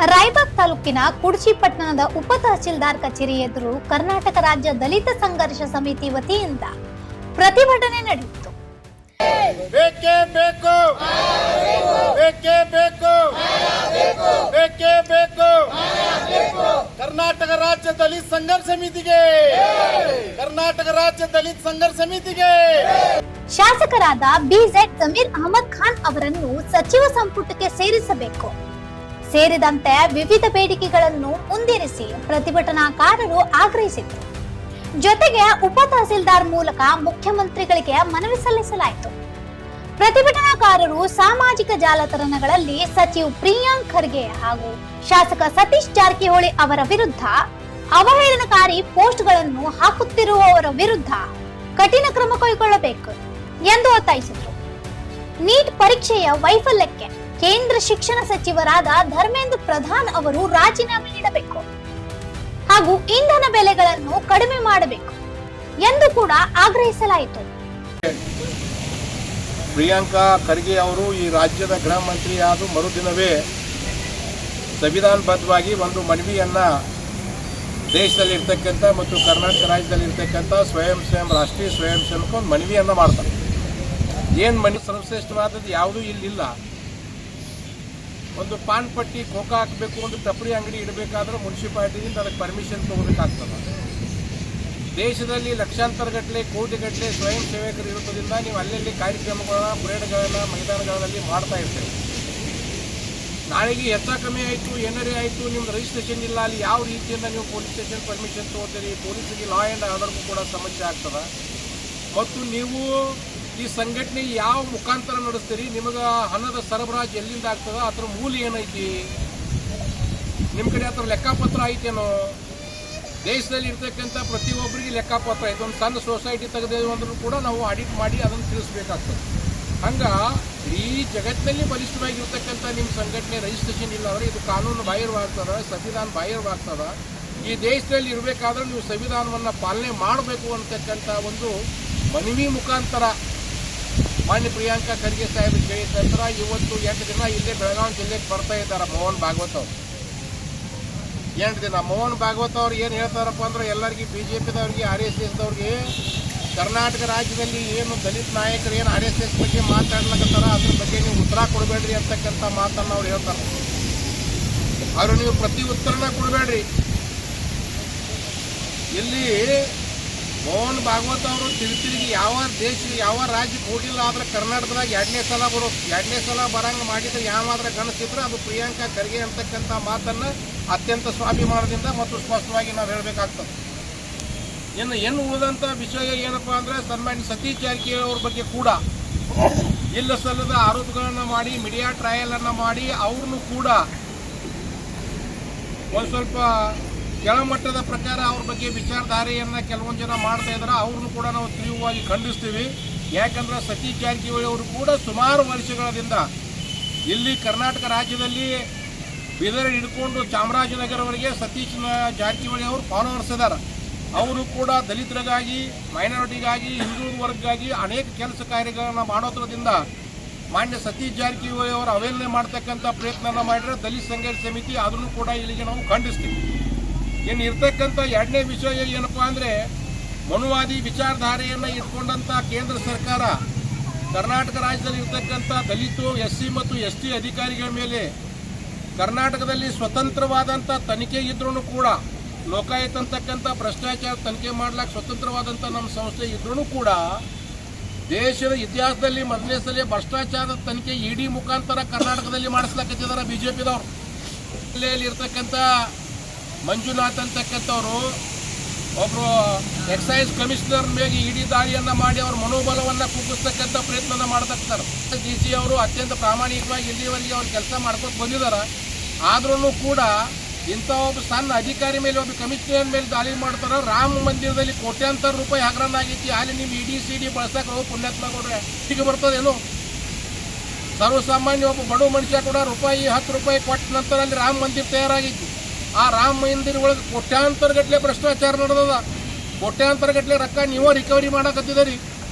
ರಾಯಬಾಗ್ ತಾಲೂಕಿನ ಕುಡ್ಚಿ ಪಟ್ಟಣದ ಉಪ ತಹಶೀಲ್ದಾರ್ ಕಚೇರಿ ಎದುರು ಕರ್ನಾಟಕ ರಾಜ್ಯ ದಲಿತ ಸಂಘರ್ಷ ಸಮಿತಿ ವತಿಯಿಂದ ಪ್ರತಿಭಟನೆ ನಡೆಯಿತು. ಬೇಕೇ ಬೇಕು, ಬೇಕೇ ಬೇಕು, ಬೇಕೇ ಬೇಕು. ಕರ್ನಾಟಕ ರಾಜ್ಯ ದಲಿತ ಸಂಘರ್ಷ ಸಮಿತಿಗೆ, ಕರ್ನಾಟಕ ರಾಜ್ಯ ದಲಿತ ಸಂಘರ್ಷ ಸಮಿತಿಗೆ. ಶಾಸಕರಾದ ಬಿಜೆಡ್ ಜಮೀರ್ ಅಹಮದ್ ಖಾನ್ ಅವರನ್ನು ಸಚಿವ ಸಂಪುಟಕ್ಕೆ ಸೇರಿಸಬೇಕು ಸೇರಿದಂತೆ ವಿವಿಧ ಬೇಡಿಕೆಗಳನ್ನು ಮುಂದಿರಿಸಿ ಪ್ರತಿಭಟನಾಕಾರರು ಆಗ್ರಹಿಸಿದರು. ಜೊತೆಗೆ ಉಪ ತಹಸೀಲ್ದಾರ್ ಮೂಲಕ ಮುಖ್ಯಮಂತ್ರಿಗಳಿಗೆ ಮನವಿ ಸಲ್ಲಿಸಲಾಯಿತು. ಪ್ರತಿಭಟನಾಕಾರರು ಸಾಮಾಜಿಕ ಜಾಲತಾಣಗಳಲ್ಲಿ ಸಚಿವ ಪ್ರಿಯಾಂಕ್ ಖರ್ಗೆ ಹಾಗೂ ಶಾಸಕ ಸತೀಶ್ ಜಾರಕಿಹೊಳಿ ಅವರ ವಿರುದ್ಧ ಅವಹೇಳನಕಾರಿ ಪೋಸ್ಟ್ಗಳನ್ನು ಹಾಕುತ್ತಿರುವವರ ವಿರುದ್ಧ ಕಠಿಣ ಕ್ರಮ ಕೈಗೊಳ್ಳಬೇಕು ಎಂದು ಒತ್ತಾಯಿಸಿದರು. ನೀಟ್ ಪರೀಕ್ಷೆಯ ವೈಫಲ್ಯಕ್ಕೆ ಕೇಂದ್ರ ಶಿಕ್ಷಣ ಸಚಿವರಾದ ಧರ್ಮೇಂದ್ರ ಪ್ರಧಾನ್ ಅವರು ರಾಜೀನಾಮೆ ನೀಡಬೇಕು ಹಾಗೂ ಇಂಧನ ಬೆಲೆಗಳನ್ನು ಕಡಿಮೆ ಮಾಡಬೇಕು ಎಂದು ಕೂಡ ಆಗ್ರಹಿಸಲಾಯಿತು. ಪ್ರಿಯಾಂಕಾ ಖರ್ಗೆ ಅವರು ಈ ರಾಜ್ಯದ ಗೃಹ ಮಂತ್ರಿಯಾದ ಮರುದಿನವೇ ಸಂವಿಧಾನಬದ್ಧವಾಗಿ ಒಂದು ಮನವಿಯನ್ನ ದೇಶದಲ್ಲಿ ಇರ್ತಕ್ಕಂಥ ಮತ್ತು ಕರ್ನಾಟಕ ರಾಜ್ಯದಲ್ಲಿ ಇರ್ತಕ್ಕಂಥ ರಾಷ್ಟ್ರೀಯ ಸ್ವಯಂ ಸೇವಕ ಒಂದು ಮನವಿಯನ್ನ ಮಾಡ್ತಾರೆ. ಏನು ಮನವಿ ಸರ್ವಶ್ರೇಷ್ಠವಾದದ್ದು ಯಾವುದೂ ಇಲ್ಲಿಲ್ಲ. ಒಂದು ಪಾನ್ ಪಟ್ಟಿ ಖೋಖಾ ಹಾಕಬೇಕು, ಒಂದು ಟಪರಿ ಅಂಗಡಿ ಇಡಬೇಕಾದ್ರೆ ಮುನ್ಸಿಪಾಲಿಟಿಯಿಂದ ಅದಕ್ಕೆ ಪರ್ಮಿಷನ್ ತಗೋಬೇಕಾಗ್ತದೆ. ದೇಶದಲ್ಲಿ ಲಕ್ಷಾಂತರ ಗಟ್ಟಲೆ ಕೋಟಿಗಟ್ಟಲೆ ಸ್ವಯಂ ಸೇವಕರು ಇರುವುದರಿಂದ ನೀವು ಅಲ್ಲಲ್ಲಿ ಕಾರ್ಯಕ್ರಮಗಳನ್ನ ಪರೇಡ್ಗಳನ್ನ ಮೈದಾನಗಳಲ್ಲಿ ಮಾಡ್ತಾ ಇರ್ತೇವೆ. ನಾಳೆಗೆ ಹೆಚ್ಚ ಕಮ್ಮಿ ಆಯಿತು, ಏನಾರೇ ಆಯಿತು, ನಿಮ್ದು ರಿಜಿಸ್ಟ್ರೇಷನ್ ಇಲ್ಲ, ಅಲ್ಲಿ ಯಾವ ರೀತಿಯಿಂದ ನೀವು ಪೊಲೀಸ್ ಸ್ಟೇಷನ್ ಪರ್ಮಿಷನ್ ತೊಗೋತೀರಿ, ಪೊಲೀಸರಿಗೆ ಲಾ ಆ್ಯಂಡ್ ಆರ್ಡರ್ಗೂ ಕೂಡ ಸಮಸ್ಯೆ ಆಗ್ತದೆ. ಮತ್ತು ನೀವು ಈ ಸಂಘಟನೆ ಯಾವ ಮುಖಾಂತರ ನಡೆಸ್ತೀರಿ, ನಿಮಗೆ ಹಣದ ಸರಬರಾಜು ಎಲ್ಲಿಂದ ಆಗ್ತದ, ಅದರ ಮೂಲ ಏನೈತಿ, ನಿಮ್ಮ ಕಡೆ ಅದರ ಲೆಕ್ಕಪತ್ರ ಐತೇನೋ. ದೇಶದಲ್ಲಿ ಇರ್ತಕ್ಕಂಥ ಪ್ರತಿಯೊಬ್ಬರಿಗೆ ಲೆಕ್ಕಪತ್ರ ಐತೆ. ಒಂದು ಸಣ್ಣ ಸೊಸೈಟಿ ತೆಗೆದೇವು ಅಂದ್ರೂ ಕೂಡ ನಾವು ಆಡಿಟ್ ಮಾಡಿ ಅದನ್ನು ತಿಳಿಸ್ಬೇಕಾಗ್ತದೆ. ಹಂಗೆ ಈ ಜಗತ್ತಿನಲ್ಲಿ ಬಲಿಷ್ಠವಾಗಿರ್ತಕ್ಕಂಥ ನಿಮ್ಮ ಸಂಘಟನೆ ರಿಜಿಸ್ಟ್ರೇಷನ್ ಇಲ್ಲ ಅಂದರೆ ಇದು ಕಾನೂನು ಬಾಹಿರವಾಗ್ತದೆ, ಸಂವಿಧಾನ ಬಾಹಿರವಾಗ್ತದೆ. ಈ ದೇಶದಲ್ಲಿ ಇರಬೇಕಾದ್ರೆ ನೀವು ಸಂವಿಧಾನವನ್ನು ಪಾಲನೆ ಮಾಡಬೇಕು ಅಂತಕ್ಕಂಥ ಒಂದು ಮನವಿ ಮುಖಾಂತರ ಮಾನ್ಯ ಪ್ರಿಯಾಂಕಾ ಖರ್ಗೆ ಸಾಹೇಬ್ ಹೇಳಿದ ನಂತರ ಇವತ್ತು 8 ದಿನ ಇಲ್ಲೇ ಬೆಳಗಾವಿ ಜಿಲ್ಲೆಗೆ ಬರ್ತಾ ಇದ್ದಾರೆ ಮೋಹನ್ ಭಾಗವತ್ ಅವರು. 8 ದಿನ ಮೋಹನ್ ಭಾಗವತ್ ಅವ್ರು ಏನು ಹೇಳ್ತಾರಪ್ಪ ಅಂದ್ರೆ ಎಲ್ಲರಿಗೆ BJPದವ್ರಿಗೆ RSSದವ್ರಿಗೆ ಕರ್ನಾಟಕ ರಾಜ್ಯದಲ್ಲಿ ಏನು ದಲಿತ ನಾಯಕರು ಏನು RSS ಬಗ್ಗೆ ಮಾತಾಡ್ಲಕತ್ತಾರ ಅದ್ರ ಬಗ್ಗೆ ನೀವು ಉತ್ತರ ಕೊಡಬೇಡ್ರಿ ಅಂತಕ್ಕಂಥ ಮಾತನ್ನು ಅವ್ರು ಹೇಳ್ತಾರೆ. ಅವರು ನೀವು ಪ್ರತಿ ಉತ್ತರನ ಕೊಡಬೇಡ್ರಿ. ಇಲ್ಲಿ ಮೋಹನ್ ಭಾಗವತ್ ಅವರು ತಿರುಗಿ ಯಾವ ರಾಜ್ಯಕ್ಕೆ ಹೋಗಿಲ್ಲ, ಆದ್ರೆ ಕರ್ನಾಟಕದಾಗ 2ನೇ ಸಲ ಬರೋದು, 2ನೇ ಸಲ ಬರಂಗೆ ಮಾಡಿದ್ರೆ ಯಾವಾದ್ರೆ ಗಣಿಸಿದ್ರೆ ಅದು ಪ್ರಿಯಾಂಕಾ ಖರ್ಗೆ ಅಂತಕ್ಕಂಥ ಮಾತನ್ನು ಅತ್ಯಂತ ಸ್ವಾಭಿಮಾನದಿಂದ ಮತ್ತು ಸ್ಪಷ್ಟವಾಗಿ ನಾವು ಹೇಳಬೇಕಾಗ್ತದೆ. ಇನ್ನು ಉಳಿದಂಥ ವಿಷಯ ಏನಪ್ಪ ಅಂದರೆ ಸನ್ಮಾನ್ಯ ಸತೀಶ್ ಜಾರಕಿಹೊಳಿ ಅವ್ರ ಬಗ್ಗೆ ಕೂಡ ಇಲ್ಲ ಸಲ್ಲದ ಆರೋಪಗಳನ್ನು ಮಾಡಿ ಮೀಡಿಯಾ ಟ್ರಯಲನ್ನು ಮಾಡಿ ಅವ್ರನ್ನೂ ಕೂಡ ಒಂದು ಸ್ವಲ್ಪ ಕೆಳಮಟ್ಟದ ಪ್ರಕಾರ ಅವ್ರ ಬಗ್ಗೆ ವಿಚಾರಧಾರೆಯನ್ನು ಕೆಲವೊಂದು ಜನ ಮಾಡ್ತಾ ಇದ್ದಾರೆ. ಅವ್ರನ್ನೂ ಕೂಡ ನಾವು ತೀವ್ರವಾಗಿ ಖಂಡಿಸ್ತೀವಿ. ಯಾಕಂದ್ರೆ ಸತೀಶ್ ಜಾರಕಿಹೊಳಿ ಅವರು ಕೂಡ ಸುಮಾರು ವರ್ಷಗಳಿಂದ ಇಲ್ಲಿ ಕರ್ನಾಟಕ ರಾಜ್ಯದಲ್ಲಿ ಬೀದರ್ ಹಿಡ್ಕೊಂಡು ಚಾಮರಾಜನಗರವರೆಗೆ ಸತೀಶ್ ಜಾರಕಿಹೊಳಿ ಅವರು ಫಾಲೋವರ್ಸ್ ಇದ್ದಾರೆ. ಅವರು ಕೂಡ ದಲಿತರಿಗಾಗಿ, ಮೈನಾರಿಟಿಗಾಗಿ, ಹಿಂದೂ ವರ್ಗಗಾಗಿ ಅನೇಕ ಕೆಲಸ ಕಾರ್ಯಗಳನ್ನು ಮಾಡೋದ್ರದಿಂದ ಮಾನ್ಯ ಸತೀಶ್ ಜಾರಕಿಹೊಳಿ ಅವರು ಅವೇಲನೆ ಮಾಡ್ತಕ್ಕಂಥ ಪ್ರಯತ್ನ ಮಾಡಿದ್ರೆ ದಲಿತ ಸಂಘರ್ಷ ಸಮಿತಿ ಅದನ್ನು ಕೂಡ ಇಲ್ಲಿಗೆ ನಾವು ಖಂಡಿಸ್ತೀವಿ. ಇನ್ನು ಇರ್ತಕ್ಕಂಥ 2ನೇ ವಿಷಯ ಏನಪ್ಪ ಅಂದರೆ ಮನುವಾದಿ ವಿಚಾರಧಾರೆಯನ್ನು ಇಟ್ಕೊಂಡಂಥ ಕೇಂದ್ರ ಸರ್ಕಾರ ಕರ್ನಾಟಕ ರಾಜ್ಯದಲ್ಲಿ ಇರ್ತಕ್ಕಂಥ ದಲಿತು, SC ಮತ್ತು ST ಅಧಿಕಾರಿಗಳ ಮೇಲೆ ಕರ್ನಾಟಕದಲ್ಲಿ ಸ್ವತಂತ್ರವಾದಂಥ ತನಿಖೆ ಇದ್ರೂ ಕೂಡ ಲೋಕಾಯುಕ್ತ ಅಂತಕ್ಕಂಥ ಭ್ರಷ್ಟಾಚಾರ ತನಿಖೆ ಮಾಡ್ಲಿಕ್ಕೆ ಸ್ವತಂತ್ರವಾದಂಥ ನಮ್ಮ ಸಂಸ್ಥೆ ಇದ್ರೂ ಕೂಡ ದೇಶದ ಇತಿಹಾಸದಲ್ಲಿ ಮೊದಲನೇ ಸಲ ಭ್ರಷ್ಟಾಚಾರದ ತನಿಖೆ ED ಮುಖಾಂತರ ಕರ್ನಾಟಕದಲ್ಲಿ ಮಾಡಿಸ್ಲಕತ್ತಿದ್ದಾರೆ BJPದವರು. ಜಿಲ್ಲೆಯಲ್ಲಿ ಇರ್ತಕ್ಕಂಥ ಮಂಜುನಾಥ್ ಅಂತಕ್ಕಂಥವ್ರು ಒಬ್ಬರು ಎಕ್ಸೈಸ್ ಕಮಿಷನರ್ ಮೇಲೆ ED ದಾಳಿಯನ್ನು ಮಾಡಿ ಅವ್ರ ಮನೋಬಲವನ್ನು ಕುಗ್ಗಿಸ್ತಕ್ಕಂಥ ಪ್ರಯತ್ನ ಮಾಡ್ತಾರೆ. DC ಅವರು ಅತ್ಯಂತ ಪ್ರಾಮಾಣಿಕವಾಗಿ ಇಲ್ಲಿವರೆಗೆ ಅವ್ರು ಕೆಲಸ ಮಾಡ್ಕೊಂಡು ಬಂದಿದ್ದಾರೆ. ಆದ್ರೂ ಕೂಡ ಇಂಥ ಒಬ್ಬ ಸಣ್ಣ ಅಧಿಕಾರಿ ಮೇಲೆ, ಒಬ್ಬ ಕಮಿಷನರ್ ಮೇಲೆ ದಾಳಿ ಮಾಡ್ತಾರೆ. ರಾಮ ಮಂದಿರದಲ್ಲಿ ಕೋಟ್ಯಾಂತರ ರೂಪಾಯಿ ಹಗರಣ ಆಗೈತಿ. ಅಲ್ಲಿ ನಿಮ್ಮ ED CD ಬಳಸಕ್ಕೆ ಹೋಗಿ ಪುಣ್ಯಾತ್ಮಗೌಡ್ರೆ ಹೀಗೆ ಬರ್ತದೇನು? ಸರ್ವಸಾಮಾನ್ಯ ಒಬ್ಬ ಬಡ ಮನುಷ್ಯ ಕೂಡ ₹10 ಕೊಟ್ಟ ನಂತರ ಅಲ್ಲಿ ರಾಮ ಮಂದಿರ ತಯಾರಾಗೈತಿ. ಆ ರಾಮ ಮಂದಿರ ಒಳಗೆ ಕೋಟ್ಯಾಂತರ ಗಟ್ಟಲೆ ಭ್ರಷ್ಟಾಚಾರ ನಡೆದದ. ಕೋಟ್ಯಾಂತರ ಗಟ್ಟಲೆ ರೊಕ್ಕ ನೀವು ರಿಕವರಿ ಮಾಡಕತ್ತಿದ್ದೀರಿ.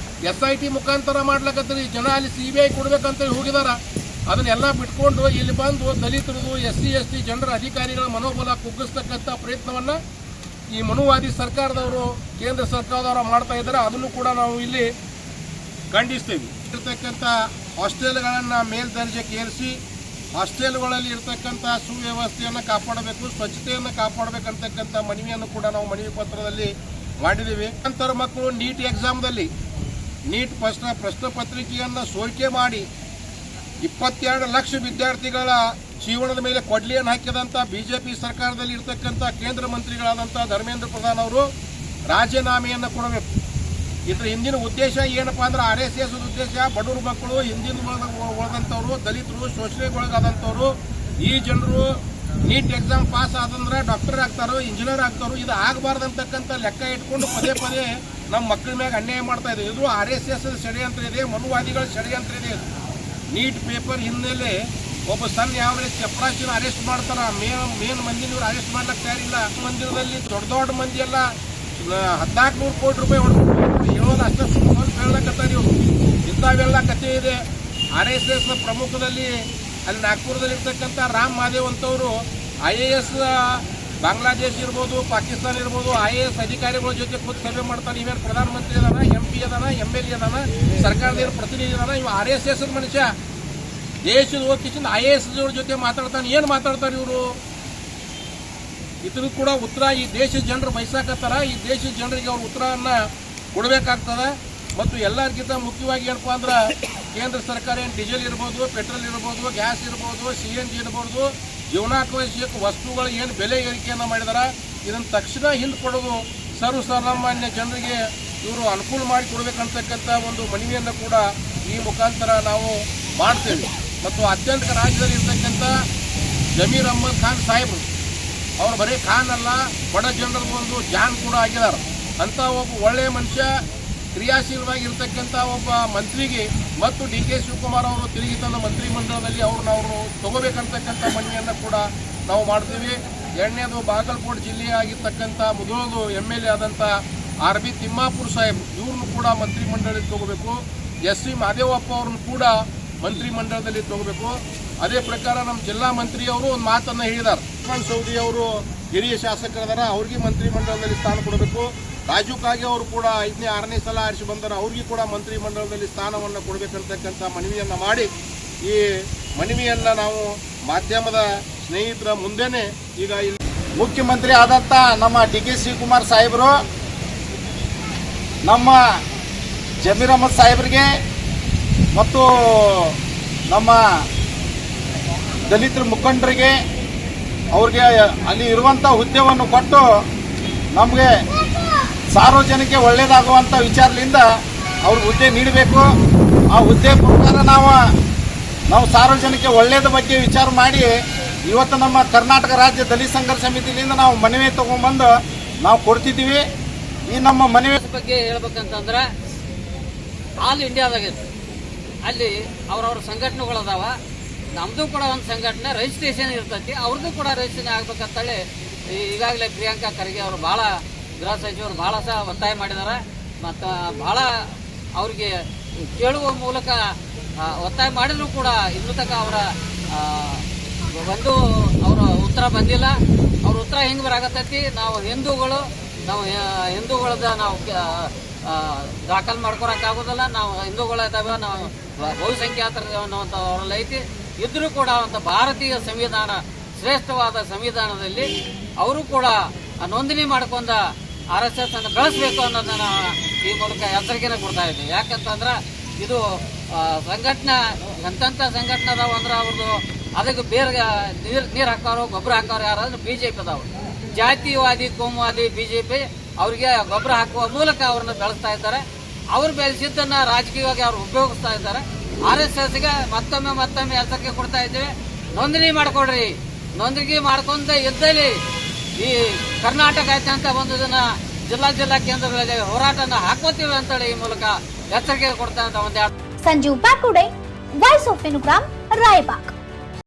SIT ಮುಖಾಂತರ ಮಾಡ್ಲಕತ್ತೀರಿ. ಜನ ಅಲ್ಲಿ CBI ಕೊಡ್ಬೇಕಂತ ಹೋಗಿದಾರ. ಅದನ್ನೆಲ್ಲ ಬಿಟ್ಕೊಂಡು ಇಲ್ಲಿ ಬಂದು ದಲಿತರದು SC/ST ಜನರ ಅಧಿಕಾರಿಗಳ ಮನೋಬಲ ಕುಗ್ಗಿಸ್ತಕ್ಕಂಥ ಪ್ರಯತ್ನವನ್ನು ಈ ಮನುವಾದಿ ಸರ್ಕಾರದವರು ಕೇಂದ್ರ ಸರ್ಕಾರದವರು ಮಾಡ್ತಾ ಇದ್ದಾರೆ. ಅದನ್ನು ಕೂಡ ನಾವು ಇಲ್ಲಿ ಖಂಡಿಸ್ತೀವಿ. ಇರ್ತಕ್ಕಂಥ ಹಾಸ್ಟೆಲ್ಗಳನ್ನು ಮೇಲ್ದರ್ಜೆಗೆ ಏರಿಸಿ ಹಾಸ್ಟೆಲ್ಗಳಲ್ಲಿ ಇರ್ತಕ್ಕಂಥ ಸುವ್ಯವಸ್ಥೆಯನ್ನು ಕಾಪಾಡಬೇಕು, ಸ್ವಚ್ಛತೆಯನ್ನು ಕಾಪಾಡಬೇಕಂತಕ್ಕಂಥ ಮನವಿಯನ್ನು ಕೂಡ ನಾವು ಮನವಿ ಪತ್ರದಲ್ಲಿ ಮಾಡಿದ್ದೀವಿ. ನಂತರ ಮಕ್ಕಳು ನೀಟ್ ಎಕ್ಸಾಮ್ದಲ್ಲಿ ನೀಟ್ ಪ್ರಶ್ನೆ ಪತ್ರಿಕೆಯನ್ನು ಸೋರಿಕೆ ಮಾಡಿ 22 ಲಕ್ಷ ವಿದ್ಯಾರ್ಥಿಗಳ ಜೀವನದ ಮೇಲೆ ಕೊಡ್ಲಿಯನ್ನು ಹಾಕಿದಂಥ BJP ಸರ್ಕಾರದಲ್ಲಿ ಇರ್ತಕ್ಕಂಥ ಕೇಂದ್ರ ಮಂತ್ರಿಗಳಾದಂಥ ಧರ್ಮೇಂದ್ರ ಪ್ರಧಾನ್ ಅವರು ರಾಜೀನಾಮೆಯನ್ನು ಕೊಡಬೇಕು. ಇದರ ಹಿಂದಿನ ಉದ್ದೇಶ ಏನಪ್ಪಾ ಅಂದ್ರೆ RSS ಉದ್ದೇಶ ಬಡವರು ಮಕ್ಕಳು, ಹಿಂದಿನ ಉಳಿದಂಥವ್ರು, ದಲಿತರು, ಶೋಷಣೆಗೊಳಗಾದಂಥವ್ರು, ಈ ಜನರು ನೀಟ್ ಎಕ್ಸಾಮ್ ಪಾಸ್ ಆದಂದ್ರೆ ಡಾಕ್ಟರ್ ಆಗ್ತಾರೋ, ಇಂಜಿನಿಯರ್ ಆಗ್ತಾರೋ, ಇದು ಆಗಬಾರ್ದಂತಕ್ಕಂಥ ಲೆಕ್ಕ ಇಟ್ಕೊಂಡು ಪದೇ ಪದೇ ನಮ್ಮ ಮಕ್ಕಳ ಮ್ಯಾಗ ಅನ್ಯಾಯ ಮಾಡ್ತಾ ಇದೆ. ಇದು RSS ಷಡ್ಯಂತ್ರ ಇದೆ, ಮನುವಾದಿಗಳ ಷಡ್ಯಂತ್ರ ಇದೆ. ನೀಟ್ ಪೇಪರ್ ಹಿನ್ನೆಲೆ ಒಬ್ಬ ಸಣ್ಣ ಯಾವ ಚಪ್ರಾಸಿನ ಅರೆಸ್ಟ್ ಮಾಡ್ತಾರ, ಮೇನ್ ಮಂದಿನ ಇವ್ರು ಅರೆಸ್ಟ್ ಮಾಡ್ಲಿಕ್ಕೆ ತಯಾರಿಲ್ಲ. ಮಂದಿರದಲ್ಲಿ ದೊಡ್ಡ ಮಂದಿ ಎಲ್ಲ 1400 ಕೋಟಿ ರೂಪಾಯಿ ಹೊಡ್ಕೊಂಡು ಹೇಳೋದು ಅಷ್ಟೇ ಸ್ವಲ್ಪ ಹೇಳಕತ್ತಾರೆ ಇವರು. ಇಂಥವೆಲ್ಲ ಕಥೆ ಇದೆ. RSS ಪ್ರಮುಖದಲ್ಲಿ ಅಲ್ಲಿ ನಾಗ್ಪುರದಲ್ಲಿ ಇರ್ತಕ್ಕಂಥ ರಾಮ್ ಮಾದೇವ್ ಅಂತವರು IAS ಬಾಂಗ್ಲಾದೇಶ ಇರ್ಬೋದು, ಪಾಕಿಸ್ತಾನ ಇರ್ಬೋದು, IAS ಅಧಿಕಾರಿಗಳ ಜೊತೆ ಕೂತು ಸಭೆ ಮಾಡ್ತಾನೆ. ಇವೇನು ಪ್ರಧಾನಮಂತ್ರಿ ಅದಾನ, MP ಅದಾನ, MLA ಅದಾನ, ಸರ್ಕಾರದ ಪ್ರತಿನಿಧಿ ಅದಾನ. ಇವ RSS ಮನುಷ್ಯ ದೇಶದ ಹೋಗಿಸಿಂದ IAS ಜೊತೆ ಮಾತಾಡ್ತಾನೆ. ಏನು ಮಾತಾಡ್ತಾರೆ ಇವರು? ಇದನ್ನು ಕೂಡ ಉತ್ತರ ಈ ದೇಶದ ಜನರು ಬಯಸಾಕತ್ತಾರ. ಈ ದೇಶದ ಜನರಿಗೆ ಅವ್ರ ಉತ್ತರವನ್ನು ಕೊಡಬೇಕಾಗ್ತದೆ. ಮತ್ತು ಎಲ್ಲರಿಗಿಂತ ಮುಖ್ಯವಾಗಿ ಏನಪ್ಪ ಅಂದ್ರೆ ಕೇಂದ್ರ ಸರ್ಕಾರ ಏನು ಡೀಸೆಲ್ ಇರ್ಬೋದು, ಪೆಟ್ರೋಲ್ ಇರ್ಬೋದು, ಗ್ಯಾಸ್ ಇರ್ಬೋದು, CNG ಇರ್ಬೋದು, ಜೀವನಾವಶ್ಯಕ ವಸ್ತುಗಳ ಏನು ಬೆಲೆ ಏರಿಕೆಯನ್ನು ಮಾಡಿದಾರ, ಇದನ್ನು ತಕ್ಷಣ ಹಿಂದೆ ಕೊಡೋದು ಸರ್ವಸಾಮಾನ್ಯ ಜನರಿಗೆ ಇವರು ಅನುಕೂಲ ಮಾಡಿ ಕೊಡಬೇಕಂತಕ್ಕಂಥ ಒಂದು ಮನವಿಯನ್ನು ಕೂಡ ಈ ಮುಖಾಂತರ ನಾವು ಮಾಡ್ತೇವೆ. ಮತ್ತು ಅತ್ಯಂತ ರಾಜ್ಯದಲ್ಲಿ ಇರ್ತಕ್ಕಂಥ ಜಮೀರ್ ಅಹ್ಮದ್ ಖಾನ್ ಸಾಹೇಬರು ಅವರು ಬರೀ ಖಾನ್ ಅಲ್ಲ, ಬಡ ಜನರ ಒಂದು ಜಾನ್ ಕೂಡ ಆಗಿದ್ದಾರೆ. ಅಂಥ ಒಬ್ಬ ಒಳ್ಳೆಯ ಮನುಷ್ಯ, ಕ್ರಿಯಾಶೀಲವಾಗಿರ್ತಕ್ಕಂಥ ಒಬ್ಬ ಮಂತ್ರಿಗೆ ಮತ್ತು DK ಶಿವಕುಮಾರ್ ಅವರು ತಿರುಗಿ ತನ್ನ ಮಂತ್ರಿಮಂಡಲದಲ್ಲಿ ನಾವು ತಗೋಬೇಕಂತಕ್ಕಂಥ ಮನವಿಯನ್ನು ಕೂಡ ನಾವು ಮಾಡ್ತೀವಿ. ಎರಡನೇದು ಬಾಗಲಕೋಟೆ ಜಿಲ್ಲೆಯ ಆಗಿರ್ತಕ್ಕಂಥ ಮುಧೋಳದು MLA ಆದಂಥ RB ತಿಮ್ಮಾಪುರ್ ಸಾಹೇಬ್ ಇವ್ರನ್ನು ಕೂಡ ಮಂತ್ರಿಮಂಡಲದಲ್ಲಿ ತಗೋಬೇಕು. SC ಮಾದೇವಪ್ಪ ಅವ್ರನ್ನು ಕೂಡ ಮಂತ್ರಿಮಂಡಲದಲ್ಲಿ ತಗೋಬೇಕು. ಅದೇ ಪ್ರಕಾರ ನಮ್ಮ ಜಿಲ್ಲಾ ಮಂತ್ರಿಯವರು ಒಂದು ಮಾತನ್ನು ಹೇಳಿದ್ದಾರೆ. ಲಕ್ಷ್ಮಣ್ ಸವದಿ ಅವರು ಹಿರಿಯ ಶಾಸಕರಿದ್ದಾರೆ, ಅವ್ರಿಗೆ ಮಂತ್ರಿಮಂಡಲದಲ್ಲಿ ಸ್ಥಾನ ಕೊಡಬೇಕು. ರಾಜು ಕಾಗೆ ಅವರು ಕೂಡ 5ನೇ 6ನೇ ಸಲ ಆರಿಸಿ ಬಂದರೆ ಅವ್ರಿಗೆ ಕೂಡ ಮಂತ್ರಿಮಂಡಲದಲ್ಲಿ ಸ್ಥಾನವನ್ನು ಕೊಡಬೇಕಂತಕ್ಕಂಥ ಮನವಿಯನ್ನು ಮಾಡಿ ಈ ಮನವಿಯನ್ನು ನಾವು ಮಾಧ್ಯಮದ ಸ್ನೇಹಿತರ ಮುಂದೆನೇ ಈಗ ಇಲ್ಲಿ ಮುಖ್ಯಮಂತ್ರಿ ಆದಂಥ ನಮ್ಮ DK ಶಿವಕುಮಾರ್ ಸಾಹೇಬರು ನಮ್ಮ ಜಮೀರ್ ಅಹ್ಮದ್ ಸಾಹೇಬರಿಗೆ ಮತ್ತು ನಮ್ಮ ದಲಿತರ ಮುಖಂಡರಿಗೆ ಅವ್ರಿಗೆ ಅಲ್ಲಿ ಇರುವಂಥ ಹುದ್ದೆಯನ್ನು ಕೊಟ್ಟು ನಮಗೆ ಸಾರ್ವಜನಿಕ ಒಳ್ಳೆಯದಾಗುವಂಥ ವಿಚಾರದಿಂದ ಅವ್ರಿಗೆ ಹುದ್ದೆ ನೀಡಬೇಕು. ಆ ಹುದ್ದೆ ಪ್ರಕಾರ ನಾವು ಸಾರ್ವಜನಿಕ ಒಳ್ಳೆಯದ ಬಗ್ಗೆ ವಿಚಾರ ಮಾಡಿ ಇವತ್ತು ನಮ್ಮ ಕರ್ನಾಟಕ ರಾಜ್ಯ ದಲಿತ ಸಂಘರ್ಷ ಸಮಿತಿಯಿಂದ ನಾವು ಮನವಿ ತಗೊಂಡ್ಬಂದು ನಾವು ಕೊಡ್ತಿದ್ದೀವಿ. ಈ ನಮ್ಮ ಮನವಿ ಬಗ್ಗೆ ಹೇಳ್ಬೇಕಂತಂದ್ರೆ ಆಲ್ ಇಂಡಿಯಾದಾಗ ಅಲ್ಲಿ ಅವ್ರವ್ರ ಸಂಘಟನೆಗಳದಾವ. ನಮ್ಮದು ಕೂಡ ಒಂದು ಸಂಘಟನೆ ರಿಜಿಸ್ಟ್ರೇಷನ್ ಇರ್ತೈತಿ, ಅವ್ರದ್ದು ಕೂಡ ರಿಜಿಸ್ಟ್ರೇಷನ್ ಆಗ್ಬೇಕಂತೇಳಿ ಈಗಾಗಲೇ ಪ್ರಿಯಾಂಕಾ ಖರ್ಗೆ ಅವರು ಭಾಳ ಗೃಹ ಸಚಿವರು ಭಾಳ ಸಹ ಒತ್ತಾಯ ಮಾಡಿದ್ದಾರೆ. ಮತ್ತು ಭಾಳ ಅವ್ರಿಗೆ ಕೇಳುವ ಮೂಲಕ ಒತ್ತಾಯ ಮಾಡಿದ್ರು ಕೂಡ ಇನ್ನೂ ತನಕ ಅವರ ಉತ್ತರ ಬಂದಿಲ್ಲ. ಅವ್ರ ಉತ್ತರ ಹೆಂಗೆ ಬರಾಕತ್ತೈತಿ, ನಾವು ಹಿಂದೂಗಳದ ನಾವು ದಾಖಲು ಮಾಡ್ಕೊಳಕ್ಕಾಗೋದಿಲ್ಲ, ನಾವು ಹಿಂದೂಗಳಿದ್ದಾವೆ, ನಾವು ಬಹುಸಂಖ್ಯಾತರು ಅನ್ನುವಂಥವ್ರಲ್ಲಿ ಐತಿ. ಇದ್ರೂ ಕೂಡ ಒಂದು ಭಾರತೀಯ ಸಂವಿಧಾನ ಶ್ರೇಷ್ಠವಾದ ಸಂವಿಧಾನದಲ್ಲಿ ಅವರು ಕೂಡ ನೋಂದಣಿ ಮಾಡ್ಕೊಂಡ RSS ಅನ್ನು ಬೆಳೆಸಬೇಕು ಅನ್ನೋದನ್ನ ಈ ಮೂಲಕ ಎಚ್ಚರಿಕೆನ ಕೊಡ್ತಾ ಇದ್ದೀವಿ. ಯಾಕಂತಂದ್ರೆ ಇದು ಸಂಘಟನೆ ಎಂತೆಂಥ ಸಂಘಟನೆ ಅದಾವ ಅಂದ್ರೆ ಅವ್ರದ್ದು ಅದಕ್ಕೆ ಬೇರೆ ನೀರು ಹಾಕೋರು, ಗೊಬ್ಬರ ಹಾಕೋರು ಯಾರಾದ್ರೂ BJP ಅದಾವ. ಜಾತಿವಾದಿ ಕೋಮುವಾದಿ BJP ಅವ್ರಿಗೆ ಗೊಬ್ಬರ ಹಾಕುವ ಮೂಲಕ ಅವ್ರನ್ನ ಬೆಳೆಸ್ತಾ ಇದ್ದಾರೆ. ಅವ್ರು ಬೆಳೆಸಿದ್ದನ್ನ ರಾಜಕೀಯವಾಗಿ ಅವ್ರು ಉಪಯೋಗಿಸ್ತಾ ಇದ್ದಾರೆ. RSSಗೆ ಮತ್ತೊಮ್ಮೆ ಎಚ್ಚರಿಕೆ ಕೊಡ್ತಾ ಇದ್ದೇವೆ, ನೋಂದಣಿ ಮಾಡ್ಕೊಡ್ರಿ. ನೋಂದಣಿ ಮಾಡ್ಕೊಂಡ ಇದ್ದಲ್ಲಿ ಈ ಕರ್ನಾಟಕಾದ್ಯಂತ ಒಂದು ದಿನ ಜಿಲ್ಲಾ ಕೇಂದ್ರಗಳಲ್ಲಿ ಹೋರಾಟನ ಹಾಕೋತೀವಿ ಅಂತೇಳಿ ಈ ಮೂಲಕ ಎಚ್ಚರಿಕೆ ಕೊಡ್ತಾ ಇದ್ದ ಒಂದೆರಡು. ಸಂಜೀವ್ ಬಾಕುಡೆ, ವಾಯ್ಸ್ ಆಫ್ ಇನುಗ್ರಾಮ್, ರಾಯಬಾಗ್.